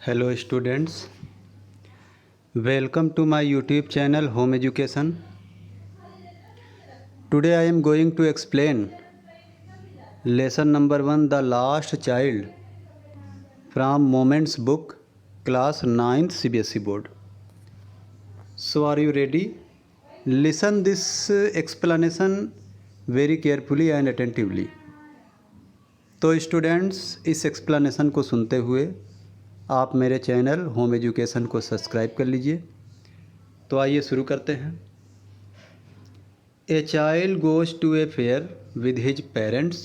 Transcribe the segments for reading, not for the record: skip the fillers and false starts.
Hello students, welcome to my YouTube channel Home Education. Today I am going to explain lesson number 1, The Last Child, from Moments book, class 9th CBSE board. So are you ready? Listen this explanation very carefully and attentively. तो students, इस explanation को सुनते हुए आप मेरे channel home education को subscribe कर लीजिए। तो आइए शुरू करते हैं। A child goes to a fair with his parents.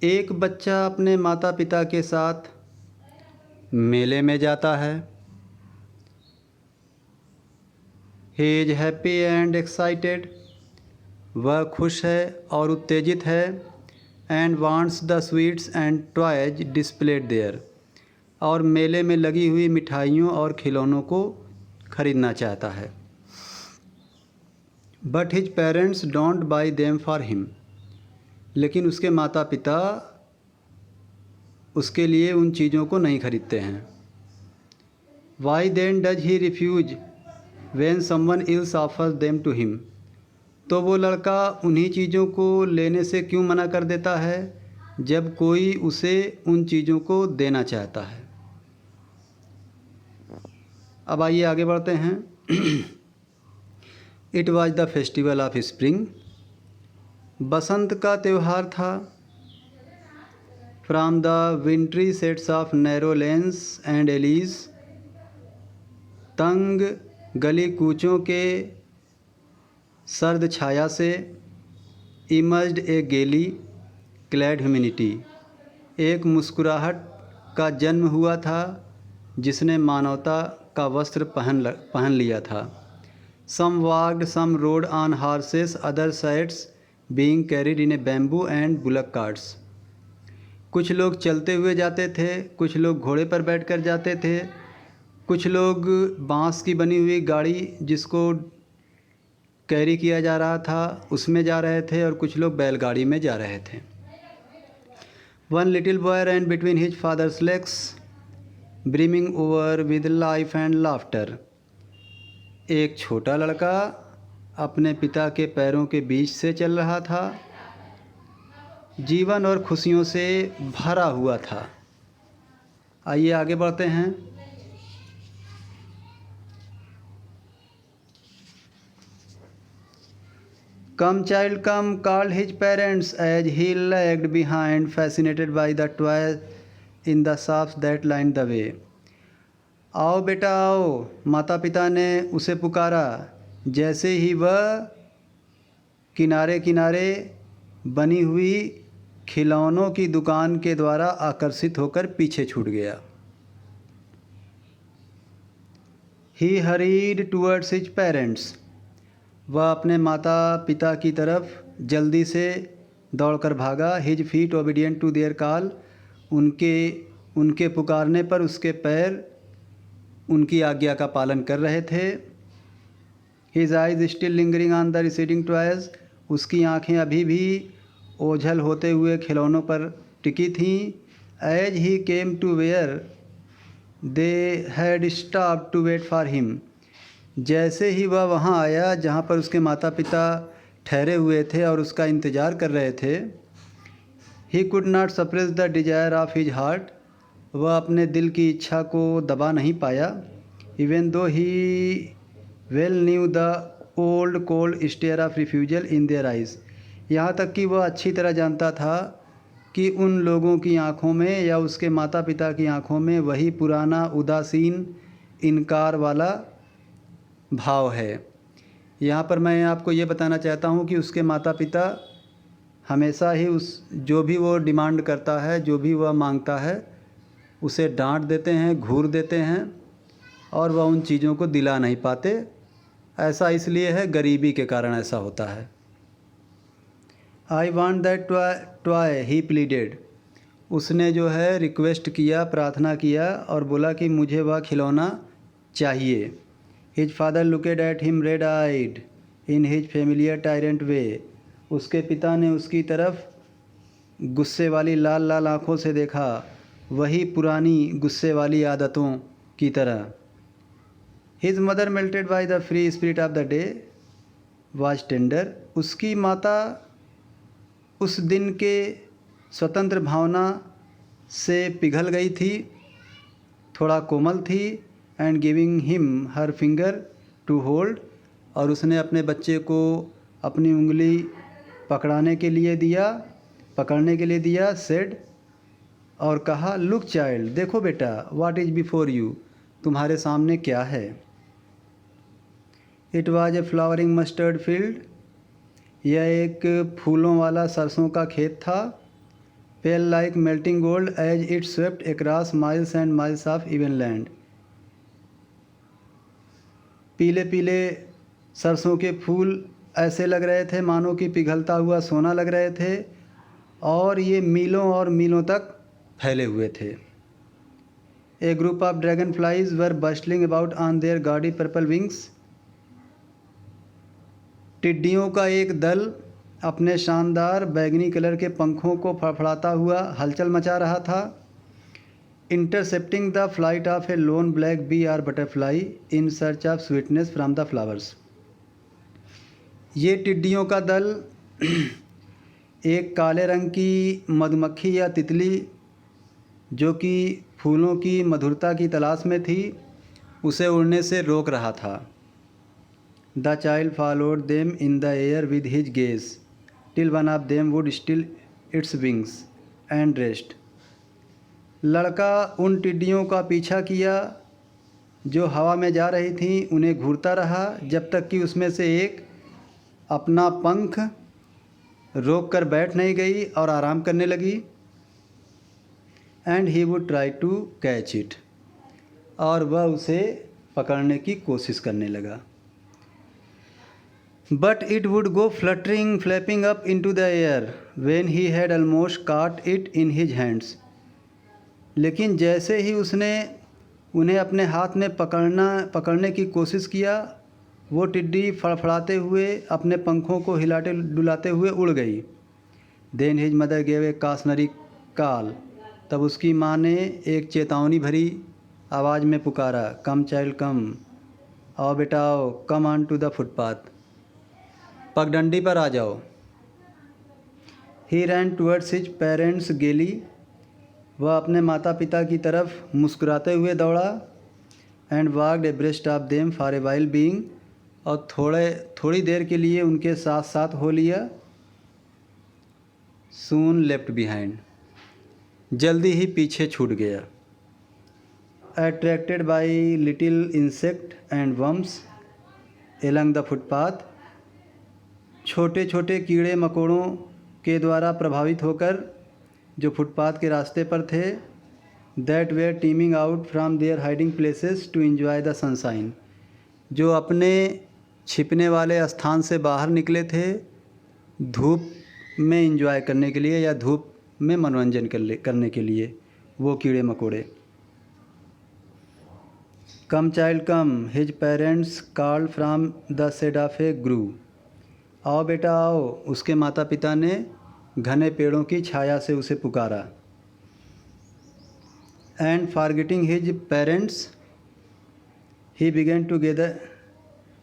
एक बच्चा अपने माता पिता के साथ मेले में जाता है। He is happy and excited. वह खुश है और उत्तेजित है। And wants the sweets and toys displayed there. और मेले में लगी हुई मिठाइयों और खिलौनों को खरीदना चाहता है। But his parents don't buy them for him. लेकिन उसके माता पिता उसके लिए उन चीज़ों को नहीं खरीदते हैं। Why then does he refuse when someone else offers them to him. तो वो लड़का उन्हीं चीज़ों को लेने से क्यों मना कर देता है जब कोई उसे उन चीज़ों को देना चाहता है। अब आइए आगे बढ़ते हैं। It was the festival of spring. बसंत का त्यौहार था। From the wintry sets of narrow lanes and alleys. तंग गली कूचों के सर्द छाया से इमर्ज्ड ए गेली क्लैड ह्यूमैनिटी। एक मुस्कुराहट का जन्म हुआ था जिसने मानवता का वस्त्र पहन लिया था। Some walked, some rode on horses, other sides being carried in a bamboo and bullock carts. कुछ लोग चलते हुए जाते थे, कुछ लोग घोड़े पर बैठकर जाते थे, कुछ लोग बांस की बनी हुई गाड़ी जिसको कैरी किया जा रहा था उसमें जा रहे थे, और कुछ लोग बैलगाड़ी में जा रहे थे। One little boy ran between his father's legs brimming over with life and laughter. एक छोटा लड़का अपने पिता के पैरों के बीच से चल रहा था, जीवन और खुशियों से भरा हुआ था। आइए आगे बढ़ते हैं। Come child come, called his parents as he lagged behind, fascinated by the toys in the shops that lined the way. आओ बेटा आओ, माता पिता ने उसे पुकारा जैसे ही वह किनारे किनारे बनी हुई खिलौनों की दुकान के द्वारा आकर्षित होकर पीछे छूट गया। He hurried towards his parents. वह अपने माता पिता की तरफ जल्दी से दौड़कर भागा। His feet obedient to their call. उनके पुकारने पर उसके पैर उनकी आज्ञा का पालन कर रहे थे। His eyes still lingering on the receding toys. उसकी आँखें अभी भी ओझल होते हुए खिलौनों पर टिकी थीं। As he came to where they had stopped to wait for him. जैसे ही वह वहाँ आया जहाँ पर उसके माता पिता ठहरे हुए थे और उसका इंतज़ार कर रहे थे। He could not suppress the desire of his heart. वह अपने दिल की इच्छा को दबा नहीं पाया। Even though he well knew the old cold stare of refusal in their eyes. यहाँ तक कि वह अच्छी तरह जानता था कि उन लोगों की आँखों में या उसके माता पिता की आँखों में वही पुराना उदासीन इनकार वाला भाव है। यहाँ पर मैं आपको ये बताना चाहता हूँ कि उसके माता पिता हमेशा ही जो भी वो डिमांड करता है, जो भी वह मांगता है, उसे डांट देते हैं, घूर देते हैं, और वह उन चीज़ों को दिला नहीं पाते। ऐसा इसलिए है, गरीबी के कारण ऐसा होता है। I want that toy he pleaded. उसने जो है रिक्वेस्ट किया, प्रार्थना किया और बोला कि मुझे वह खिलौना चाहिए। His father looked at him red-eyed in his familiar tyrant way. उसके पिता ने उसकी तरफ गुस्से वाली लाल लाल आँखों से देखा वही पुरानी गुस्से वाली आदतों की तरह। His mother melted by the free spirit of the day was tender. उसकी माता उस दिन के स्वतंत्र भावना से पिघल गई थी, थोड़ा कोमल थी। And giving him her finger to hold, और उसने अपने बच्चे को अपनी उंगली पकड़ने के लिए दिया। सेड, और कहा, लुक चाइल्ड, देखो बेटा, व्हाट इज़ बिफोर यू, तुम्हारे सामने क्या है। It was a flowering mustard field, यह एक फूलों वाला सरसों का खेत था। Pale like melting gold as it swept across miles and miles of even land. पीले पीले सरसों के फूल ऐसे लग रहे थे मानो कि पिघलता हुआ सोना लग रहे थे, और ये मीलों और मीलों तक फैले हुए थे। A group of dragonflies were bustling about on their gaudy purple wings. टिड्डियों का एक दल अपने शानदार बैगनी कलर के पंखों को फड़फड़ाता हुआ हलचल मचा रहा था। Intercepting the flight of a lone black bee or butterfly in search of sweetness from the flowers. ये टिड्डियों का दल एक काले रंग की मधुमक्खी या तितली जो कि फूलों की मधुरता की तलाश में थी, उसे उड़ने से रोक रहा था। The child followed them in the air with his gaze till one of them would still its wings and rest. लड़का उन टिड्डियों का पीछा किया जो हवा में जा रही थीं, उन्हें घूरता रहा जब तक कि उसमें से एक अपना पंख रोक कर बैठ नहीं गई और आराम करने लगी। And he would try to catch it, और वह उसे पकड़ने की कोशिश करने लगा। But it would go fluttering flapping up into the air when he had almost caught it in his hands. लेकिन जैसे ही उसने उन्हें अपने हाथ में पकड़ने की कोशिश किया, वो टिड्डी फड़फड़ाते हुए अपने पंखों को हिलाते डुलाते हुए उड़ गई। Then his mother gave a cautionary call, तब उसकी माँ ने एक चेतावनी भरी आवाज़ में पुकारा, कम चाइल्ड कम, आओ बेटा आओ, come on to the footpath, पगडंडी पर आ जाओ। He ran towards his parents gaily, वह अपने माता पिता की तरफ मुस्कुराते हुए दौड़ा। And walked abreast of them for a while being, और थोड़ी देर के लिए उनके साथ साथ हो लिया। सून लेफ्ट बिहाइंड, जल्दी ही पीछे छूट गया। Attracted by little insect and worms along the footpath, छोटे छोटे कीड़े मकोड़ों के द्वारा प्रभावित होकर जो फुटपाथ के रास्ते पर थे। That were teeming out from their hiding places to enjoy the sunshine, जो अपने छिपने वाले स्थान से बाहर निकले थे धूप में एंजॉय करने के लिए या धूप में मनोरंजन करने के लिए, वो कीड़े मकोड़े। Come child come, his parents called from the shade of a grove, आओ बेटा आओ, उसके माता पिता ने घने पेड़ों की छाया से उसे पुकारा। And forgetting his parents he began to gather,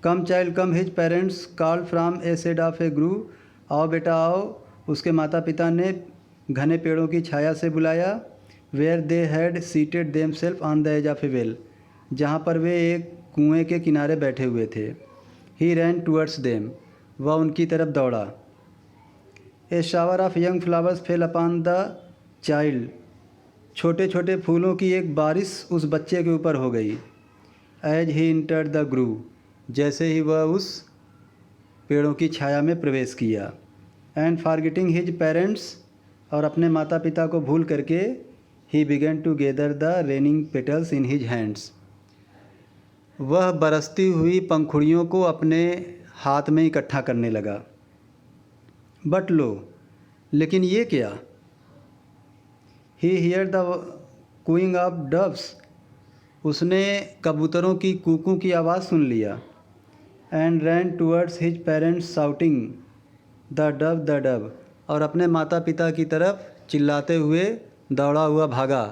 come child come, his parents called from a shade of a grove, आओ बेटा आओ, उसके माता पिता ने घने पेड़ों की छाया से बुलाया। Where they had seated themselves on the edge of a well, जहाँ पर वे एक कुएं के किनारे बैठे हुए थे। ही रैन टूवर्ड्स देम, वह उनकी तरफ दौड़ा। A shower of young flowers fell upon the child, छोटे छोटे फूलों की एक बारिश उस बच्चे के ऊपर हो गई। एज ही इंटर्ड द ग्रू, जैसे ही वह उस पेड़ों की छाया में प्रवेश किया। एंड फॉरगेटिंग हिज पेरेंट्स, और अपने माता पिता को भूल करके, he began to gather the raining petals in his hands, वह बरसती हुई पंखुड़ियों को अपने हाथ में इकट्ठा करने लगा। बट लो, लेकिन ये क्या, ही here the cooing of doves, उसने कबूतरों की कूकू की आवाज़ सुन लिया। And ran towards his parents shouting the Dove, और अपने माता पिता की तरफ चिल्लाते हुए दौड़ा हुआ भागा,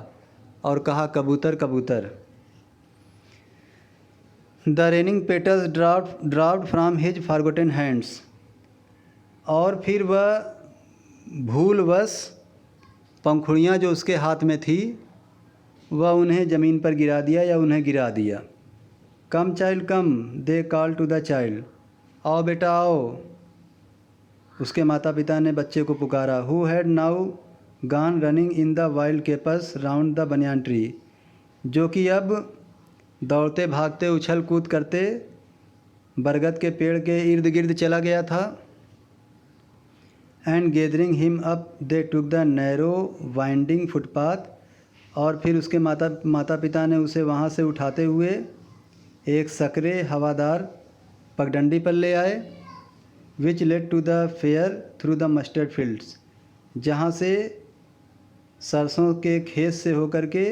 और कहा कबूतर कबूतर। The raining petals dropped from his forgotten hands, और फिर वह भूलवश पंखुड़ियाँ जो उसके हाथ में थी वह उन्हें ज़मीन पर गिरा दिया या उन्हें गिरा दिया। Come child come, they call to the child, आओ बेटा आओ, उसके माता पिता ने बच्चे को पुकारा। Who had now gone running in the wild capers round the banyan tree, जो कि अब दौड़ते भागते उछल कूद करते बरगद के पेड़ के इर्द गिर्द चला गया था। And gathering him up they took the narrow winding footpath, और फिर उसके माता पिता ने उसे वहाँ से उठाते हुए एक सकरे हवादार पगडंडी पर ले आए। Which led to the fair through the mustard fields, जहाँ से सरसों के खेत से होकर के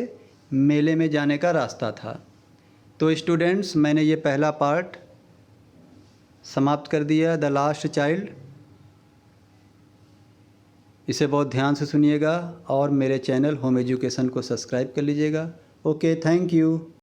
मेले में जाने का रास्ता था। तो स्टूडेंट्स, मैंने ये पहला पार्ट समाप्त कर दिया, द लास्ट चाइल्ड। इसे बहुत ध्यान से सुनिएगा और मेरे चैनल होम एजुकेशन को सब्सक्राइब कर लीजिएगा। Okay, thank you.